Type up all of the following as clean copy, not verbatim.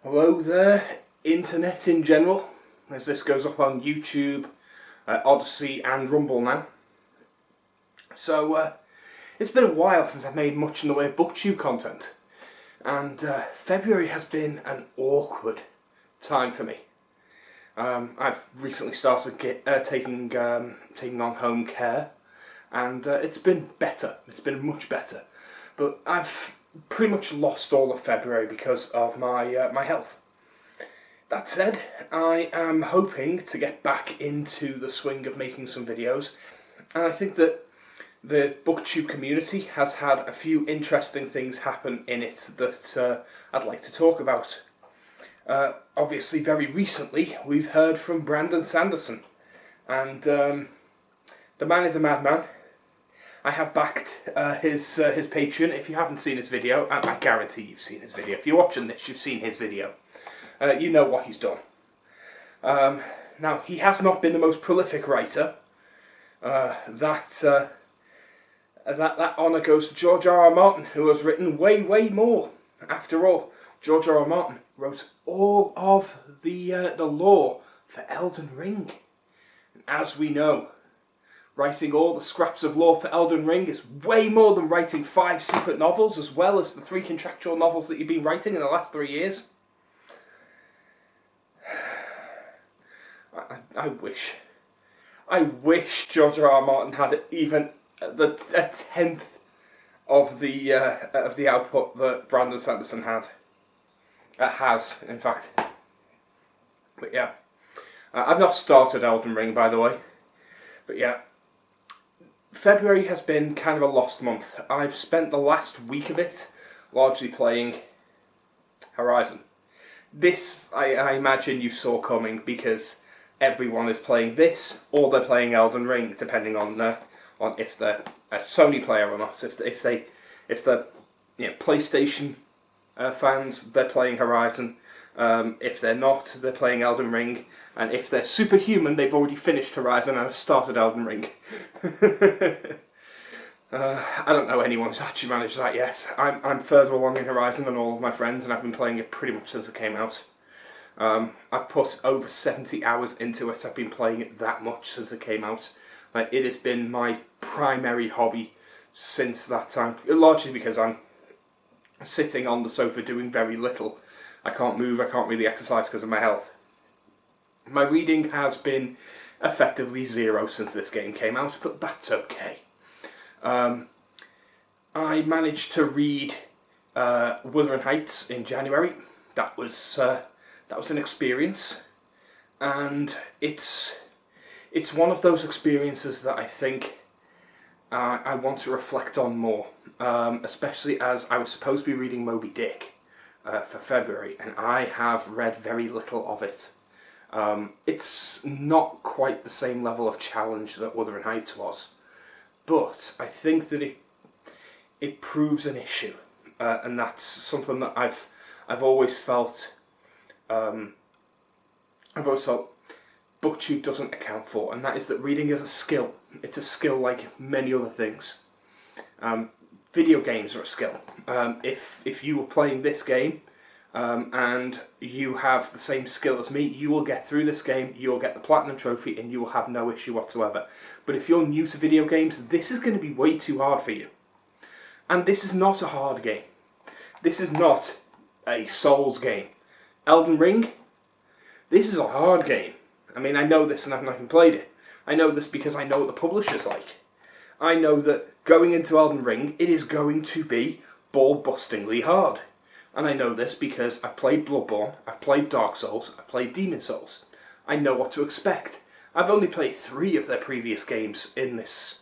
Hello there, internet in general, as this goes up on YouTube, Odyssey and Rumble now. So, it's been a while since I've made much in the way of booktube content, and February has been an awkward time for me. I've recently started taking on home care, and it's been better, it's been much better, but I've pretty much lost all of February because of my health. That said, I am hoping to get back into the swing of making some videos, and I think that the booktube community has had a few interesting things happen in it that I'd like to talk about. Obviously, very recently, we've heard from Brandon Sanderson, and the man is a madman. I have backed his Patreon. If you haven't seen his video, I guarantee you've seen his video. If you're watching this, you've seen his video. You know what he's done. Now, he has not been the most prolific writer. That honour goes to George R.R. Martin, who has written way more. After all, George R.R. Martin wrote all of the lore for Elden Ring. And as we know, writing all the scraps of lore for Elden Ring is way more than writing 5 secret novels, as well as the 3 contractual novels that you've been writing in the last 3 years. I wish George R.R. Martin had even a tenth of the output that Brandon Sanderson has, in fact. But yeah, I've not started Elden Ring, by the way. But yeah, February has been kind of a lost month. I've spent the last week of it largely playing Horizon. This, I imagine you saw coming, because everyone is playing this, or they're playing Elden Ring, depending on if they're a Sony player or not. If they're PlayStation fans, they're playing Horizon. If they're not, they're playing Elden Ring. And if they're superhuman, they've already finished Horizon and have started Elden Ring. I don't know anyone who's actually managed that yet. I'm further along in Horizon than all of my friends, and I've been playing it pretty much since it came out. I've put over 70 hours into it. I've been playing it that much since it came out. It has been my primary hobby since that time, largely because I'm sitting on the sofa doing very little. I can't move, I can't really exercise because of my health. My reading has been effectively zero since this game came out, but that's okay. I managed to read Wuthering Heights in January. That was an experience, and it's one of those experiences that I think I want to reflect on more, especially as I was supposed to be reading Moby Dick for February, and I have read very little of it. It's not quite the same level of challenge that Wuthering Heights was, but I think that it proves an issue, and that's something that I've always felt. Booktube doesn't account for, and that is that reading is a skill. It's a skill like many other things. Video games are a skill. If you were playing this game and you have the same skill as me, you will get through this game, you'll get the Platinum Trophy, and you will have no issue whatsoever. But if you're new to video games, this is going to be way too hard for you. And this is not a hard game. This is not a Souls game. Elden Ring, this is a hard game. I mean, I know this and I've not even played it. I know this because I know what the publisher's like. I know that going into Elden Ring, it is going to be ball-bustingly hard. And I know this because I've played Bloodborne, I've played Dark Souls, I've played Demon Souls. I know what to expect. I've only played 3 of their previous games in this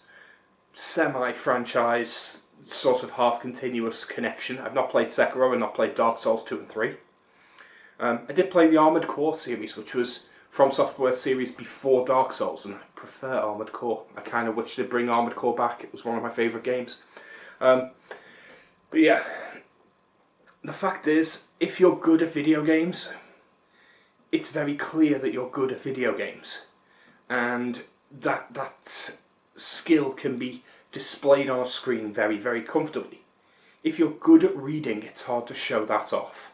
semi-franchise, sort of half-continuous connection. I've not played Sekiro and not played Dark Souls 2 and 3. I did play the Armored Core series, which was From Software's series before Dark Souls, and I prefer Armored Core. I kind of wish they'd bring Armored Core back. It was one of my favourite games. But yeah, the fact is, if you're good at video games, it's very clear that you're good at video games. And that skill can be displayed on a screen very, very comfortably. If you're good at reading, it's hard to show that off.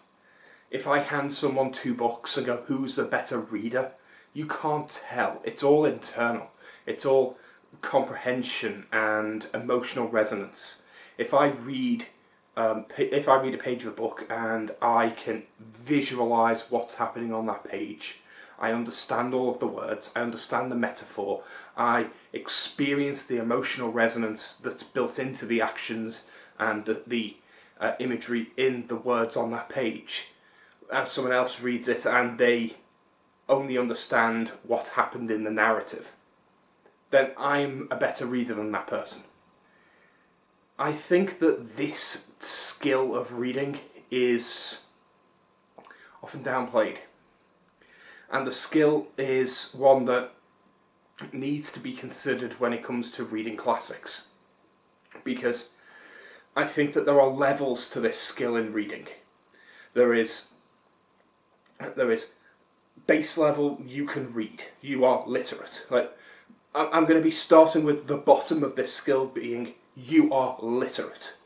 If I hand someone 2 books and go, who's the better reader? You can't tell. It's all internal. It's all comprehension and emotional resonance. If I read a page of a book and I can visualize what's happening on that page, I understand all of the words, I understand the metaphor, I experience the emotional resonance that's built into the actions and the imagery in the words on that page, and someone else reads it and they only understand what happened in the narrative, then I'm a better reader than that person. I think that this skill of reading is often downplayed. And the skill is one that needs to be considered when it comes to reading classics. Because I think that there are levels to this skill in reading. There is base level, you can read. You are literate. Like, I'm going to be starting with the bottom of this skill being you are literate.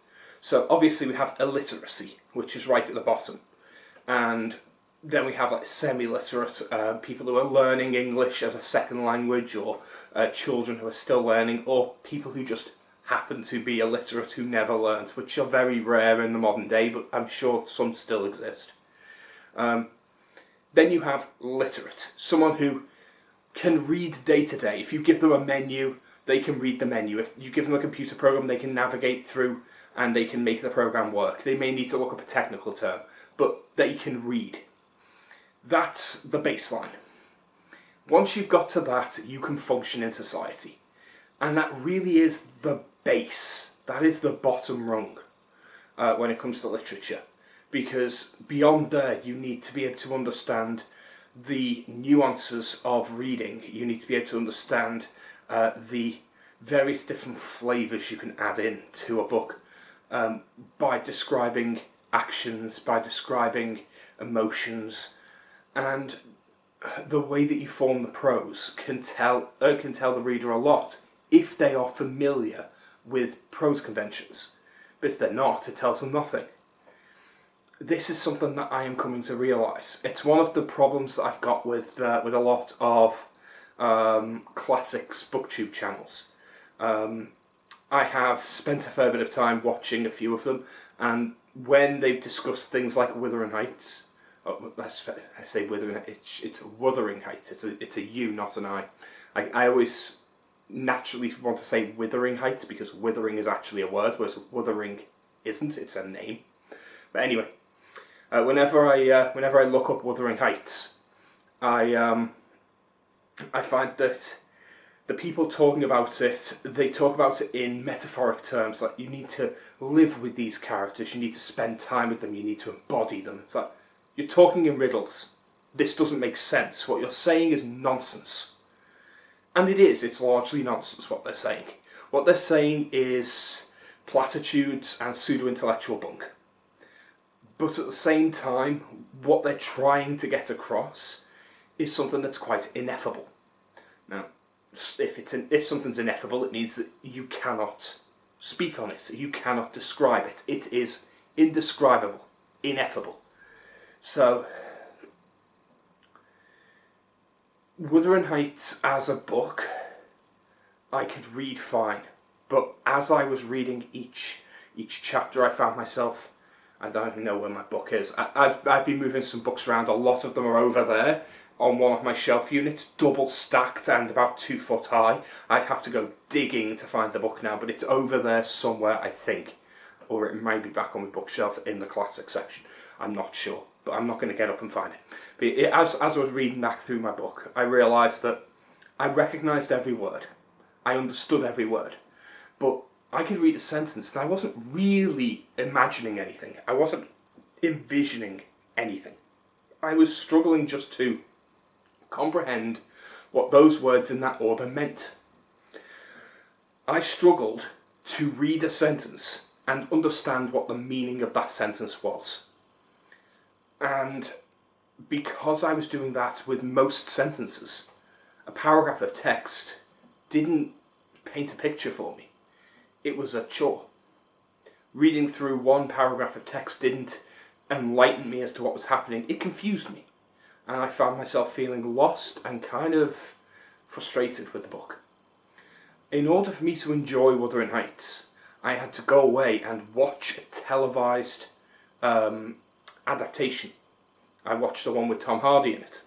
So obviously we have illiteracy, which is right at the bottom. And then we have like semi-literate people who are learning English as a second language, or children who are still learning, or people who just happen to be illiterate who never learned, which are very rare in the modern day, but I'm sure some still exist. Then you have literate, someone who can read day to day. If you give them a menu, they can read the menu. If you give them a computer program, they can navigate through and they can make the program work. They may need to look up a technical term, but they can read. That's the baseline. Once you've got to that, you can function in society. And that really is the base. That is the bottom rung when it comes to literature. Because beyond there, you need to be able to understand the nuances of reading. You need to be able to understand the various different flavours you can add in to a book by describing actions, by describing emotions, and the way that you form the prose can tell the reader a lot if they are familiar with prose conventions. But if they're not, it tells them nothing. This is something that I am coming to realise. It's one of the problems that I've got with a lot of classics booktube channels. I have spent a fair bit of time watching a few of them, and when they've discussed things like Wuthering Heights, I say Wuthering, it's Wuthering Heights. It's a U, not an I. I always naturally want to say Withering Heights because withering is actually a word, whereas wuthering isn't. It's a name. But anyway, whenever I look up Wuthering Heights, I find that the people talking about it, they talk about it in metaphoric terms, like you need to live with these characters, you need to spend time with them, you need to embody them. It's like, you're talking in riddles. This doesn't make sense. What you're saying is nonsense. And it is, it's largely nonsense what they're saying. What they're saying is platitudes and pseudo-intellectual bunk. But at the same time, what they're trying to get across is something that's quite ineffable. Now, if something's ineffable, it means that you cannot speak on it, you cannot describe it. It is indescribable, ineffable. So, Wuthering Heights as a book, I could read fine, but as I was reading each chapter, I found myself, I don't even know where my book is. I've been moving some books around. A lot of them are over there on one of my shelf units, double stacked and about 2 foot high. I'd have to go digging to find the book now, but it's over there somewhere, I think. Or it might be back on my bookshelf in the classic section. I'm not sure, but I'm not going to get up and find it. But as I was reading back through my book, I realised that I recognised every word. I understood every word. But I could read a sentence and I wasn't really imagining anything. I wasn't envisioning anything. I was struggling just to comprehend what those words in that order meant. I struggled to read a sentence and understand what the meaning of that sentence was. And because I was doing that with most sentences, a paragraph of text didn't paint a picture for me. It was a chore. Reading through one paragraph of text didn't enlighten me as to what was happening. It confused me, and I found myself feeling lost and kind of frustrated with the book. In order for me to enjoy Wuthering Heights, I had to go away and watch a televised adaptation. I watched the one with Tom Hardy in it,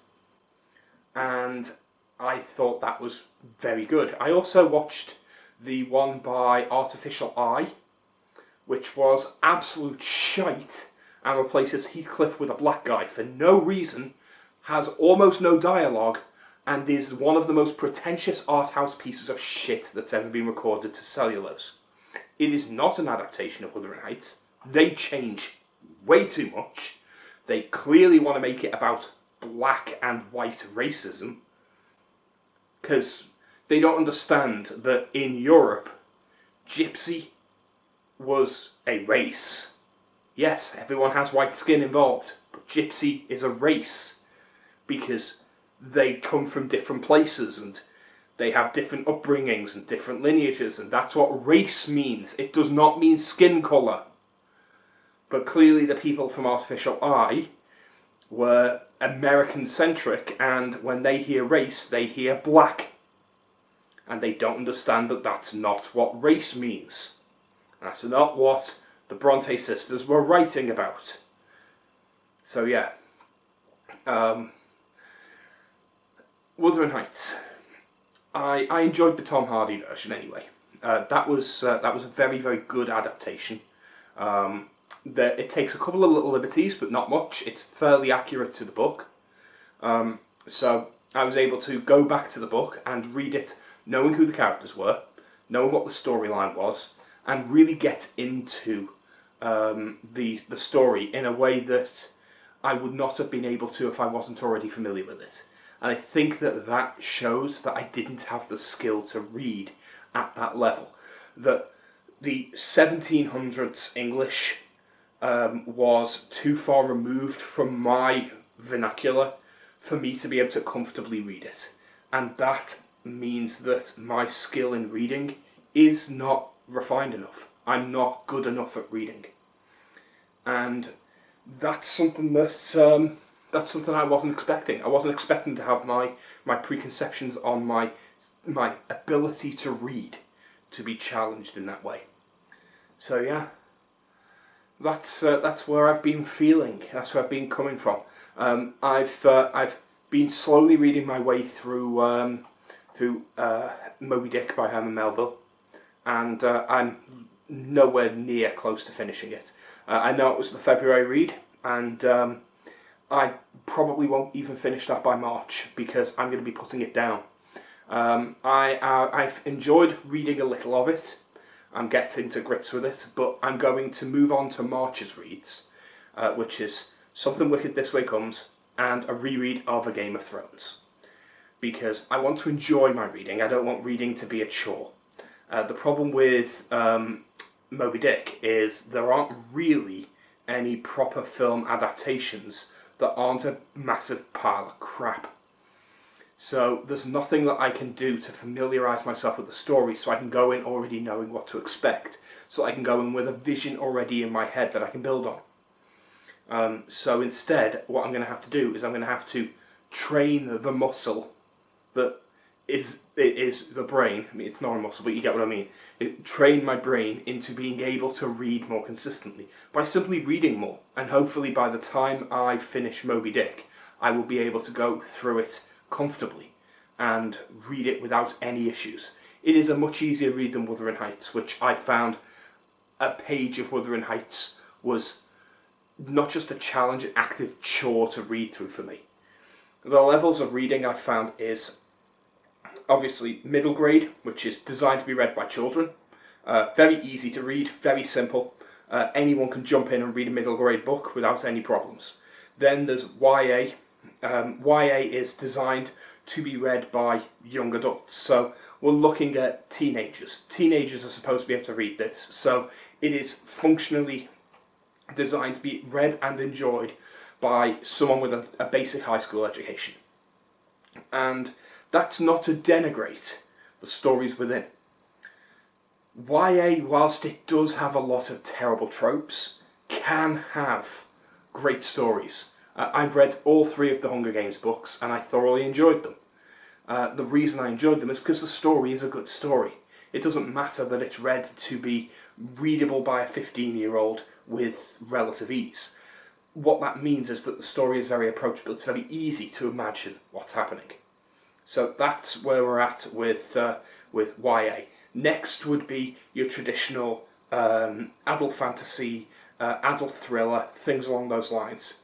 and I thought that was very good. I also watched the one by Artificial Eye, which was absolute shite, and replaces Heathcliff with a black guy for no reason, has almost no dialogue, and is one of the most pretentious art house pieces of shit that's ever been recorded to cellulose. It is not an adaptation of Wuthering Heights. They change way too much. They clearly want to make it about black and white racism, because they don't understand that in Europe, gypsy was a race. Yes, everyone has white skin involved, but gypsy is a race because they come from different places and they have different upbringings and different lineages, and that's what race means. It does not mean skin colour. But clearly the people from Artificial Eye were American-centric, and when they hear race, they hear black. And they don't understand that that's not what race means. That's not what the Bronte sisters were writing about. So yeah. Wuthering Heights. I enjoyed the Tom Hardy version anyway. That was a very, very good adaptation. It takes a couple of little liberties, but not much. It's fairly accurate to the book. So I was able to go back to the book and read it knowing who the characters were, knowing what the storyline was, and really get into the story in a way that I would not have been able to if I wasn't already familiar with it. And I think that shows that I didn't have the skill to read at that level. That the 1700s English was too far removed from my vernacular for me to be able to comfortably read it. And that means that my skill in reading is not refined enough. I'm not good enough at reading. And that's something I wasn't expecting. I wasn't expecting to have my preconceptions on my ability to read to be challenged in that way. So yeah, that's where I've been feeling. That's where I've been coming from. I've been slowly reading my way through Moby Dick by Herman Melville, and I'm nowhere near close to finishing it. I know it was the February read, and I probably won't even finish that by March because I'm going to be putting it down. I've enjoyed reading a little of it. I'm getting to grips with it, but I'm going to move on to March's reads, which is Something Wicked This Way Comes and a reread of A Game of Thrones. Because I want to enjoy my reading. I don't want reading to be a chore. The problem with Moby Dick is there aren't really any proper film adaptations that aren't a massive pile of crap. So there's nothing that I can do to familiarise myself with the story so I can go in already knowing what to expect. So I can go in with a vision already in my head that I can build on. So instead, what I'm going to have to do is I'm going to have to train the muscle that is the brain. I mean, it's not a muscle, but you get what I mean. Train my brain into being able to read more consistently by simply reading more. And hopefully by the time I finish Moby Dick, I will be able to go through it comfortably and read it without any issues. It is a much easier read than Wuthering Heights, which I found a page of Wuthering Heights was not just a challenge, an active chore to read through for me. The levels of reading I've found is obviously middle grade, which is designed to be read by children. Very easy to read, very simple. Anyone can jump in and read a middle grade book without any problems. Then there's YA. YA is designed to be read by young adults. So we're looking at teenagers. Teenagers are supposed to be able to read this. So it is functionally designed to be read and enjoyed by someone with a basic high school education. And that's not to denigrate the stories within. YA, whilst it does have a lot of terrible tropes, can have great stories. I've read all 3 of the Hunger Games books and I thoroughly enjoyed them. The reason I enjoyed them is because the story is a good story. It doesn't matter that it's read to be readable by a 15-year-old with relative ease. What that means is that the story is very approachable. It's very easy to imagine what's happening. So that's where we're at with YA. Next would be your traditional adult fantasy, adult thriller, things along those lines.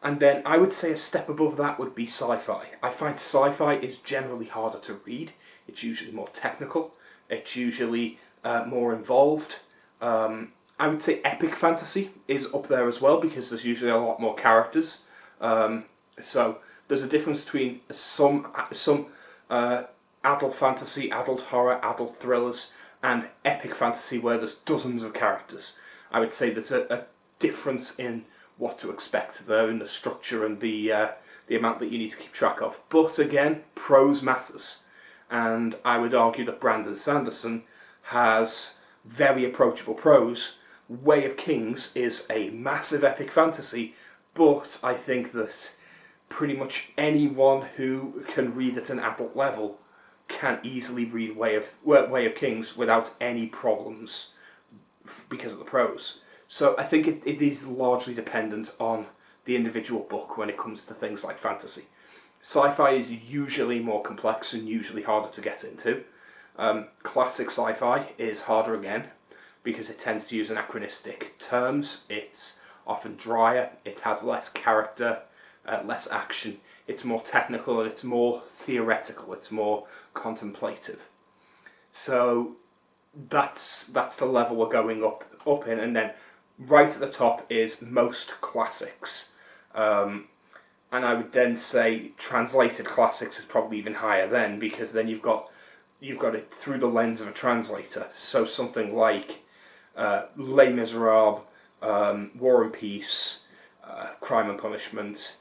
And then I would say a step above that would be sci-fi. I find sci-fi is generally harder to read. It's usually more technical. It's usually more involved. I would say epic fantasy is up there as well because there's usually a lot more characters. So there's a difference between some adult fantasy, adult horror, adult thrillers, and epic fantasy where there's dozens of characters. I would say there's a difference in what to expect there in the structure and the amount that you need to keep track of. But again, prose matters. And I would argue that Brandon Sanderson has very approachable prose. Way of Kings is a massive epic fantasy, but I think that pretty much anyone who can read at an adult level can easily read Way of Kings without any problems because of the prose. So I think it is largely dependent on the individual book when it comes to things like fantasy. Sci-fi is usually more complex and usually harder to get into. Classic sci-fi is harder again because it tends to use anachronistic terms. It's often drier, it has less character, less action. It's more technical and it's more theoretical, it's more contemplative. So that's the level we're going up in, and then right at the top is most classics. And I would then say translated classics is probably even higher then, because then you've got it through the lens of a translator. So something like Les Miserables, War and Peace, Crime and Punishment,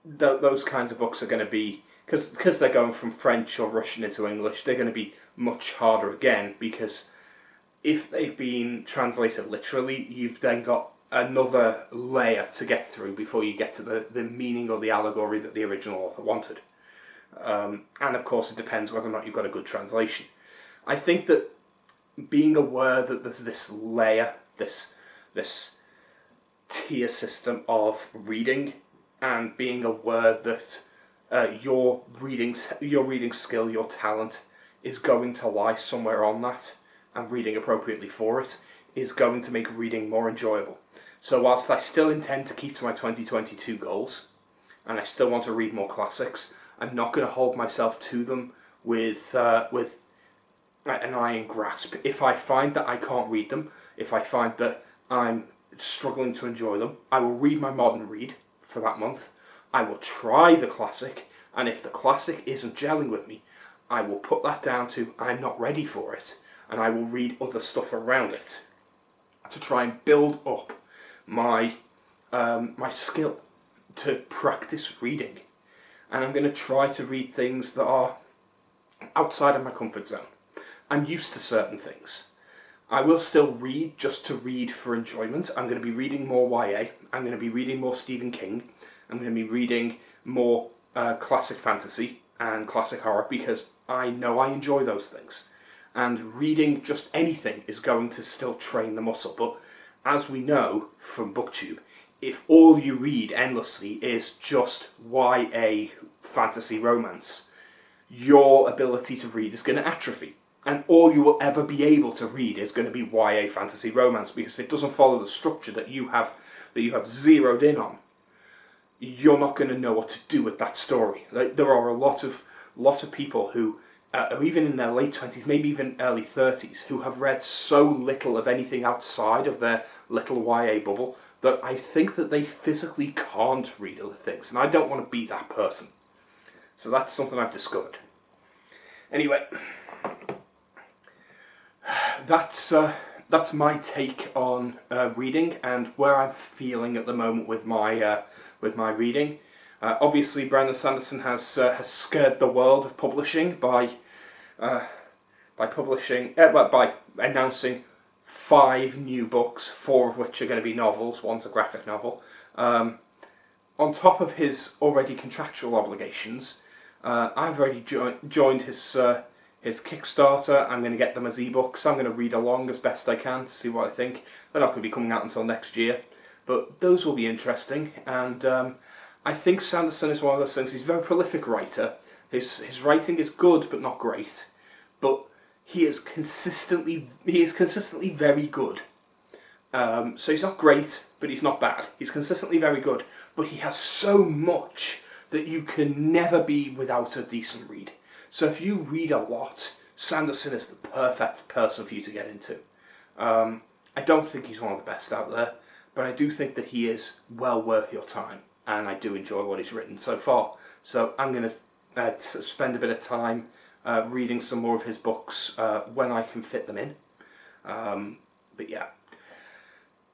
those kinds of books are going to be, because they're going from French or Russian into English, they're going to be much harder again, because if they've been translated literally, you've then got another layer to get through before you get to the meaning or the allegory that the original author wanted. And of course it depends whether or not you've got a good translation. I think that being aware that there's this layer, this tier system of reading, and being aware that your reading skill, your talent, is going to lie somewhere on that, and reading appropriately for it is going to make reading more enjoyable. So whilst I still intend to keep to my 2022 goals, and I still want to read more classics, I'm not going to hold myself to them with an iron grasp. If I find that I can't read them, if I find that I'm struggling to enjoy them, I will read my modern read for that month. I will try the classic, and if the classic isn't gelling with me, I will put that down to I'm not ready for it, and I will read other stuff around it to try and build up my skill to practice reading. And I'm going to try to read things that are outside of my comfort zone. I'm used to certain things. I will still read just to read for enjoyment. I'm going to be reading more YA. I'm going to be reading more Stephen King. I'm going to be reading more classic fantasy and classic horror because I know I enjoy those things. And reading just anything is going to still train the muscle. But as we know from BookTube, if all you read endlessly is just YA fantasy romance, your ability to read is going to atrophy. And all you will ever be able to read is going to be YA fantasy romance, because if it doesn't follow the structure that you have zeroed in on, you're not going to know what to do with that story. Like, there are a lot of people who are even in their late 20s, maybe even early 30s, who have read so little of anything outside of their little YA bubble that I think that they physically can't read other things, and I don't want to be that person. So that's something I've discovered. Anyway, that's my take on reading and where I'm feeling at the moment with my reading. Obviously, Brandon Sanderson has scared the world of publishing by announcing 5 new books, 4 of which are going to be novels, one's a graphic novel. On top of his already contractual obligations, I've already joined his Kickstarter. I'm going to get them as ebooks. I'm going to read along as best I can to see what I think. They're not going to be coming out until next year, but those will be interesting. And I think Sanderson is one of those things. He's a very prolific writer. His writing is good, but not great. But he is consistently very good. So he's not great, but he's not bad. He's consistently very good, but he has so much that you can never be without a decent read. So if you read a lot, Sanderson is the perfect person for you to get into. I don't think he's one of the best out there, but I do think that he is well worth your time, and I do enjoy what he's written so far. So I'm going to spend a bit of time reading some more of his books when I can fit them in. But yeah,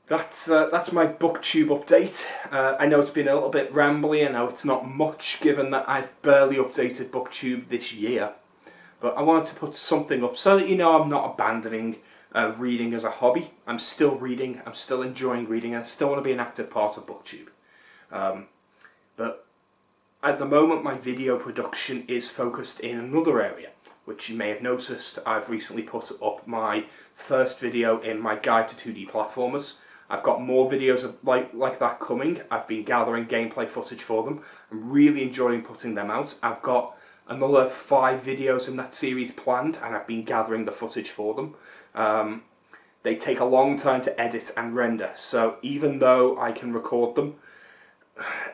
that's my BookTube update. I know it's been a little bit rambly. I know it's not much given that I've barely updated BookTube this year. But I wanted to put something up so that you know I'm not abandoning reading as a hobby. I'm still reading, I'm still enjoying reading, and I still want to be an active part of BookTube. But at the moment my video production is focused in another area, which you may have noticed. I've recently put up my first video in my guide to 2D platformers. I've got more videos of like that coming. I've been gathering gameplay footage for them. I'm really enjoying putting them out. I've got another 5 videos in that series planned, and I've been gathering the footage for them. They take a long time to edit and render, so even though I can record them,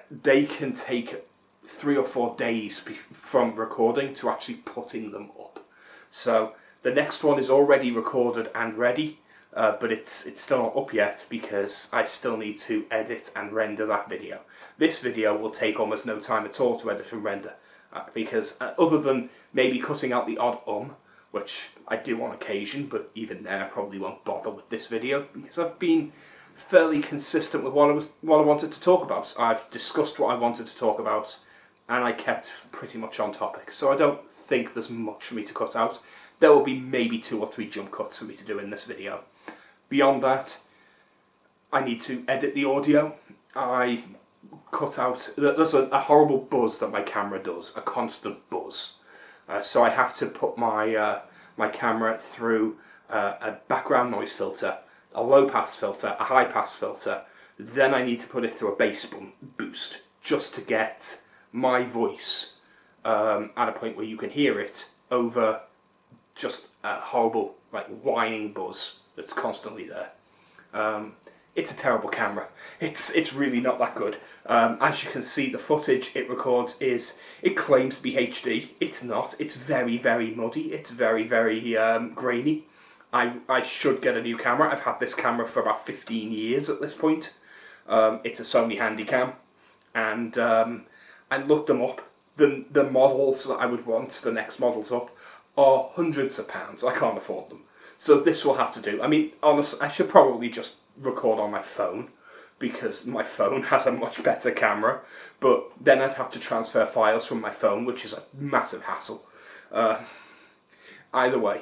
they can take 3 or 4 days from recording to actually putting them up. So the next one is already recorded and ready, but it's still not up yet because I still need to edit and render that video. This video will take almost no time at all to edit and render, because other than maybe cutting out the odd which I do on occasion, but even then I probably won't bother with this video because I've been fairly consistent with what I wanted to talk about. I've discussed what I wanted to talk about, and I kept pretty much on topic, so I don't think there's much for me to cut out. There will be maybe 2 or 3 jump cuts for me to do in this video. Beyond that, I need to edit the audio. I cut out, there's a horrible buzz that my camera does, a constant buzz. So I have to put my camera through a background noise filter, a low pass filter, a high pass filter. Then I need to put it through a bass boost just to get my voice at a point where you can hear it over just a horrible whining buzz that's constantly there. It's a terrible camera. It's really not that good. As you can see, the footage it records it claims to be HD. It's not. It's very, very muddy. It's very, very grainy. I should get a new camera. I've had this camera for about 15 years at this point. It's a Sony Handycam, and I looked them up. The models that I would want, the next models up, are hundreds of pounds. I can't afford them. So this will have to do. I mean, honestly, I should probably just record on my phone because my phone has a much better camera, but then I'd have to transfer files from my phone, which is a massive hassle. Either way,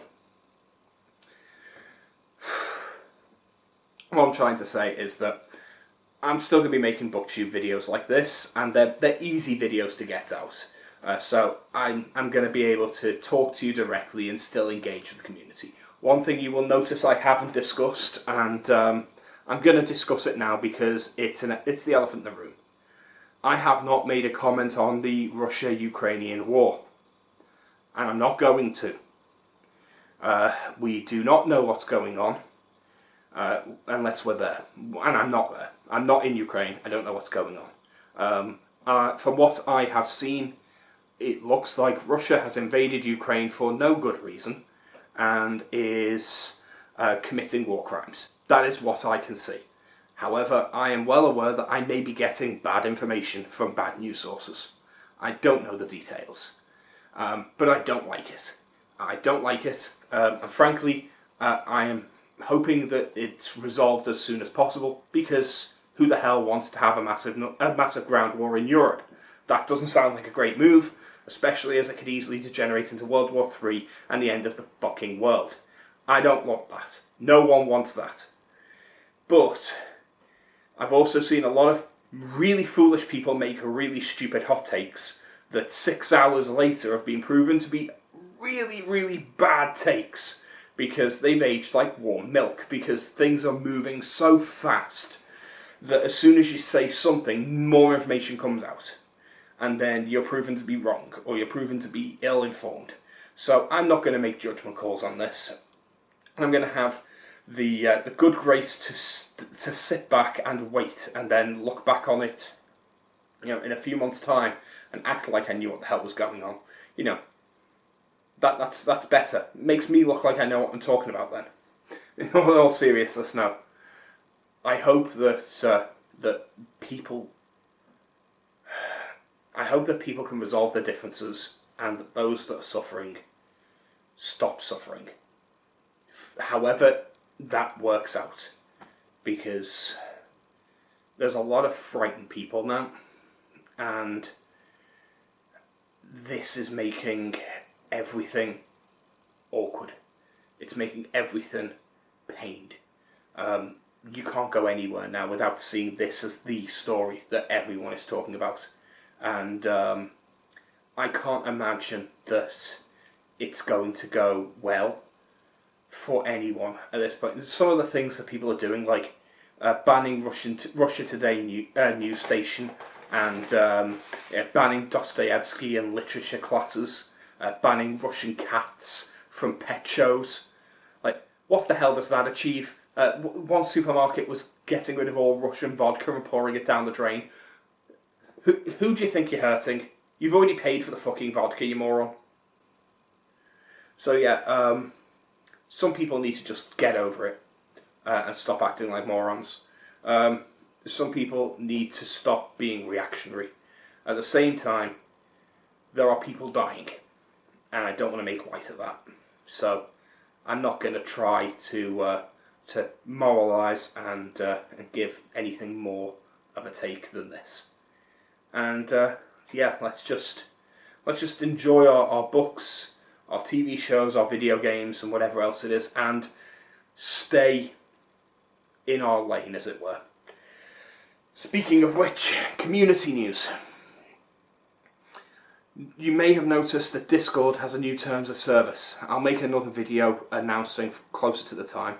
what I'm trying to say is that I'm still going to be making BookTube videos like this, and they're easy videos to get out. So I'm going to be able to talk to you directly and still engage with the community. One thing you will notice I haven't discussed, and I'm going to discuss it now because it's the elephant in the room. I have not made a comment on the Russia-Ukrainian War, and I'm not going to. We do not know what's going on unless we're there, and I'm not there. I'm not in Ukraine. I don't know what's going on. From what I have seen, it looks like Russia has invaded Ukraine for no good reason and is committing war crimes. That is what I can see. However, I am well aware that I may be getting bad information from bad news sources. I don't know the details, but I don't like it. I don't like it, and frankly, I am hoping that it's resolved as soon as possible, because who the hell wants to have a massive ground war in Europe? That doesn't sound like a great move, especially as it could easily degenerate into World War III and the end of the fucking world. I don't want that. No one wants that. But I've also seen a lot of really foolish people make really stupid hot takes that 6 hours later have been proven to be really, really bad takes because they've aged like warm milk, because things are moving so fast that as soon as you say something, more information comes out. And then you're proven to be wrong, or you're proven to be ill-informed. So I'm not going to make judgment calls on this. I'm going to have the good grace to sit back and wait, and then look back on it, in a few months' time, and act like I knew what the hell was going on. That's better. It makes me look like I know what I'm talking about then. In all seriousness, no. I hope that people can resolve their differences, and that those that are suffering stop suffering. However that works out, because there's a lot of frightened people now, and this is making everything awkward. It's making everything pained. You can't go anywhere now without seeing this as the story that everyone is talking about. And I can't imagine that it's going to go well for anyone at this point. Some of the things that people are doing, like banning Russia Today news station, and banning Dostoevsky in literature classes, banning Russian cats from pet shows. Like, what the hell does that achieve? One supermarket was getting rid of all Russian vodka and pouring it down the drain. Who do you think you're hurting? You've already paid for the fucking vodka, you moron. So yeah, some people need to just get over it and stop acting like morons. Some people need to stop being reactionary. At the same time, there are people dying, and I don't want to make light of that. So I'm not going to try to moralise and give anything more of a take than this. And yeah, let's just enjoy our books, our TV shows, our video games, and whatever else it is, and stay in our lane, as it were. Speaking of which, community news. You may have noticed that Discord has a new terms of service. I'll make another video announcing closer to the time.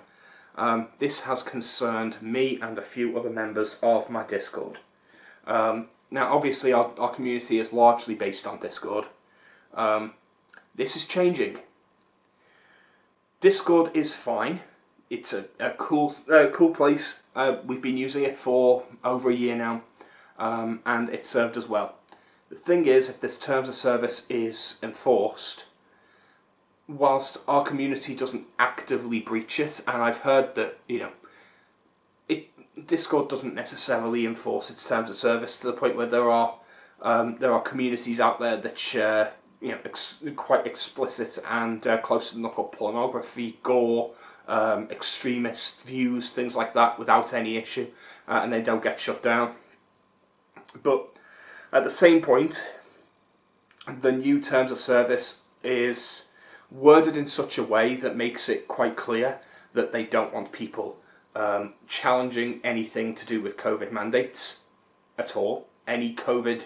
This has concerned me and a few other members of my Discord. Now, obviously, our community is largely based on Discord. This is changing. Discord is fine. It's a cool place. We've been using it for over a year now, and it's served us well. The thing is, if this terms of service is enforced, whilst our community doesn't actively breach it, and I've heard that, Discord doesn't necessarily enforce its terms of service to the point where there are communities out there that share quite explicit and close to the knuckle pornography, gore, extremist views, things like that, without any issue, and they don't get shut down. But at the same point, the new terms of service is worded in such a way that makes it quite clear that they don't want people challenging anything to do with COVID mandates at all. Any COVID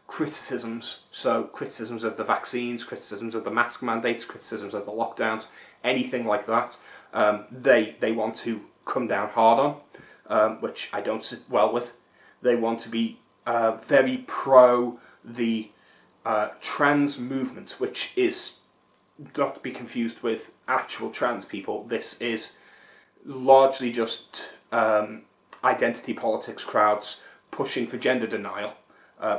criticisms, so criticisms of the vaccines, criticisms of the mask mandates, criticisms of the lockdowns, anything like that, they want to come down hard on, which I don't sit well with. They want to be very pro the trans movement, which is not to be confused with actual trans people. This is largely just identity politics crowds pushing for gender denial,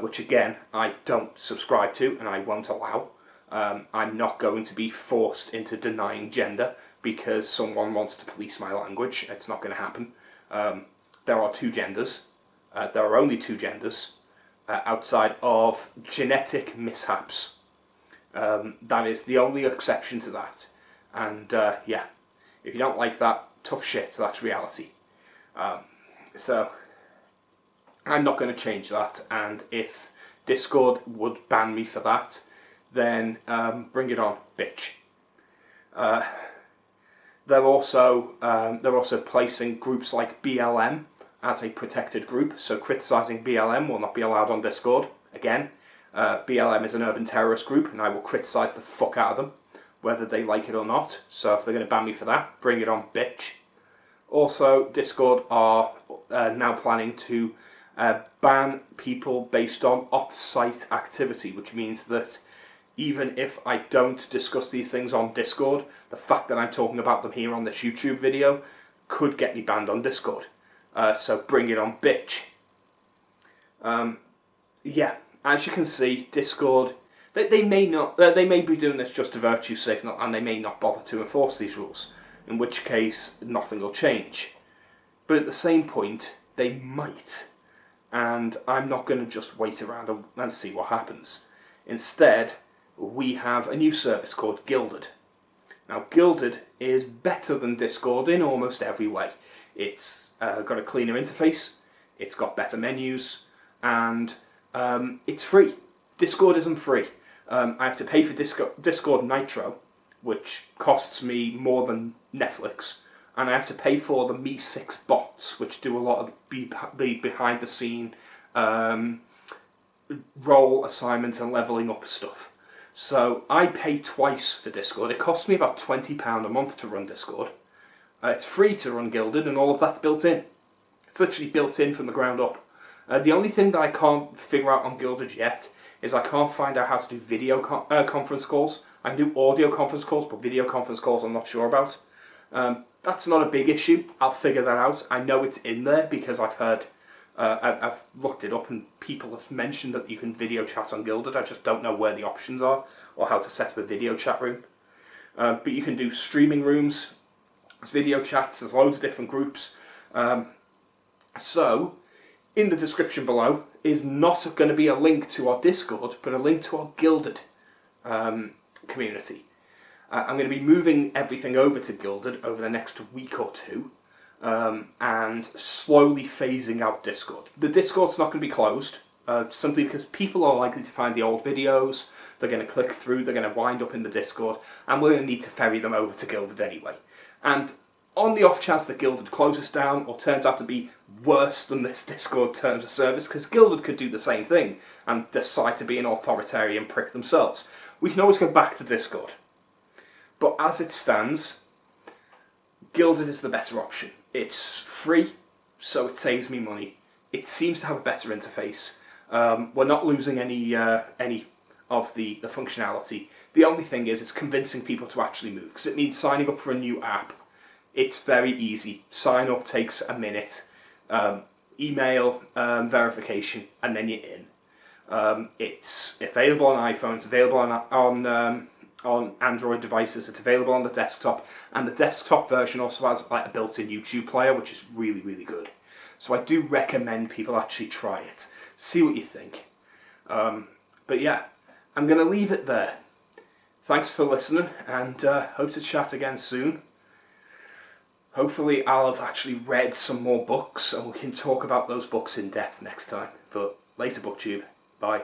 which again I don't subscribe to and I won't allow. I'm not going to be forced into denying gender because someone wants to police my language. It's not going to happen. There are two genders. There are only two genders outside of genetic mishaps. That is the only exception to that. And yeah, if you don't like that, tough shit, that's reality. So I'm not going to change that, and if Discord would ban me for that, then bring it on, bitch. They're also placing groups like BLM as a protected group, so criticising BLM will not be allowed on Discord. Again, BLM is an urban terrorist group, and I will criticise the fuck out of them, whether they like it or not. So if they're going to ban me for that, bring it on, bitch. Also, Discord are now planning to ban people based on off-site activity, which means that even if I don't discuss these things on Discord, the fact that I'm talking about them here on this YouTube video could get me banned on Discord. So bring it on, bitch. Yeah, as you can see, Discord, they may be doing this just a virtue signal, and they may not bother to enforce these rules, in which case nothing will change. But at the same point, they might, and I'm not going to just wait around and see what happens. Instead, we have a new service called Guilded. Now, Guilded is better than Discord in almost every way. It's got a cleaner interface, it's got better menus, and it's free. Discord isn't free. I have to pay for Discord Nitro, which costs me more than Netflix, and I have to pay for the Me6 bots, which do a lot of the behind-the-scene role assignments and leveling up stuff. So I pay twice for Discord. It costs me about £20 a month to run Discord. It's free to run Guilded, and all of that's built in. It's literally built in from the ground up. The only thing that I can't figure out on Guilded yet is I can't find out how to do video conference calls. I can do audio conference calls, but video conference calls I'm not sure about. That's not a big issue. I'll figure that out. I know it's in there because I've heard, I've looked it up, and people have mentioned that you can video chat on Guilded. I just don't know where the options are or how to set up a video chat room. But you can do streaming rooms, video chats, there's loads of different groups. So, in the description below is not going to be a link to our Discord, but a link to our Guilded community. I'm going to be moving everything over to Guilded over the next week or two, and slowly phasing out Discord. The Discord's not going to be closed, simply because people are likely to find the old videos, they're going to click through, they're going to wind up in the Discord, and we're going to need to ferry them over to Guilded anyway. And on the off chance that Guilded closes down or turns out to be worse than this Discord terms of service, because Guilded could do the same thing and decide to be an authoritarian prick themselves, we can always go back to Discord. But as it stands, Guilded is the better option. It's free, so it saves me money. It seems to have a better interface. We're not losing any of the functionality. The only thing is it's convincing people to actually move, because it means signing up for a new app. It's very easy. Sign up takes a minute. Email verification, and then you're in. It's available on iPhones, available on Android devices. It's available on the desktop, and the desktop version also has like a built-in YouTube player, which is really, really good. So I do recommend people actually try it. See what you think. But yeah, I'm going to leave it there. Thanks for listening, and hope to chat again soon. Hopefully I'll have actually read some more books, and we can talk about those books in depth next time. But later, BookTube. Bye.